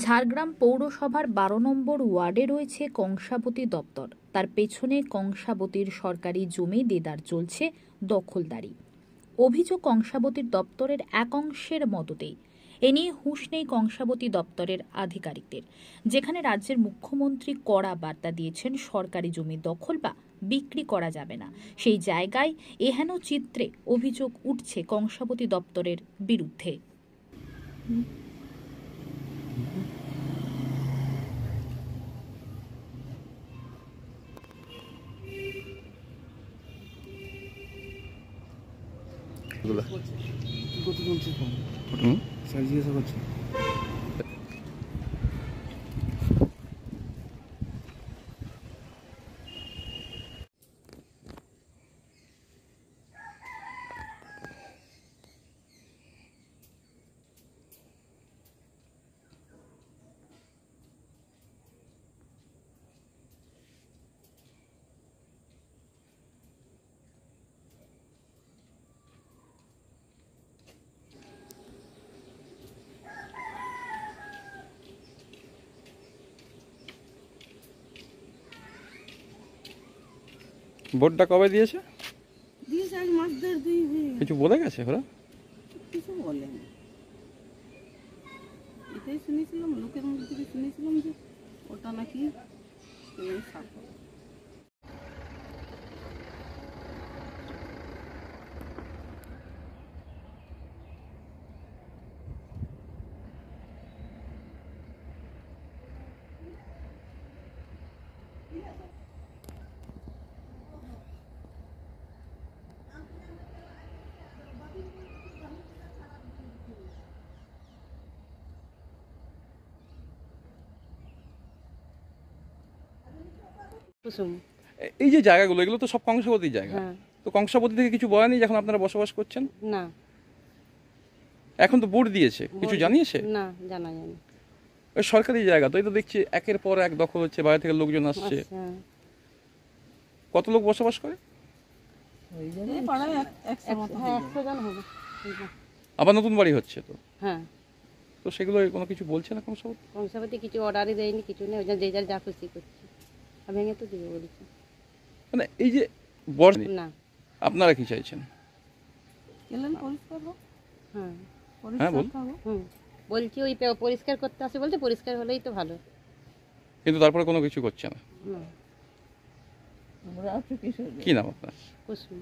ঝাড়গ্রাম পৌরসভার 12 নম্বর ওয়ার্ডে রয়েছে কংসাবতী দপ্তর। তার পেছনে কংসাবতীর সরকারি জমি দেদার চলছে দখলদারি। অভিযোগ কংসাবতীর দপ্তরের এক অংশের মদতেই। এ নিয়ে হুঁশ নেই কংসাবতী দপ্তরের আধিকারিকদের। যেখানে রাজ্যের মুখ্যমন্ত্রী কড়া বার্তা দিয়েছেন সরকারি জমি দখল বা বিক্রি করা যাবে না, সেই জায়গায় এহেন চিত্রে অভিযোগ উঠছে কংসাবতী দপ্তরের বিরুদ্ধে। জিজ্ঞাসা করছি। ভোটটা কবে দিয়েছে? এক মাস দেড় দুই কিছু বলে গেছে ওরা? কিছু বলেনি। এটাই শুনেছিলাম, লোকের মুখ থেকে শুনেছিলাম যে ওটা নাকি সাফল। কুসুম, এই যে জায়গাগুলো, এগুলো তো সব কংসাবতীর জায়গা। হ্যাঁ। তো কংসাবতী থেকে কিছু বলেনি যখন আপনারা বসবাস করছেন? না এখন তো বোর্ড দিয়েছে, কিছু জানিয়েছে? না, জানা যায়নি। ওই সরকারি জায়গা তো, এই তো দেখছি একের পর এক দখল হচ্ছে, বাইরে থেকে লোকজন আসছে। কত লোক বসবাস করে? এই পাড়ায় 100 জন হবে। আবার নতুন বাড়ি হচ্ছে তো। হ্যাঁ, তো সেগুলো কোনো কিছু বলছে না কংসাবতী? কংসাবতী কিছু অর্ডারই দেয়নি, কিছু নেই, ওই যে যার যা খুশি করছে। ভেঙে তো দিবে বলেছে। মানে এই যে বড়, না আপনারা কি চাইছেন? হ্যাঁ, হ্যাঁ বল। বলছি ওই পরিষ্কার করতে আসে, বলছে পরিষ্কার হলেই তো ভালো। কিন্তু তারপরে কোনো কিছু করছে না। না, কি নাম আপনার? কুসুম।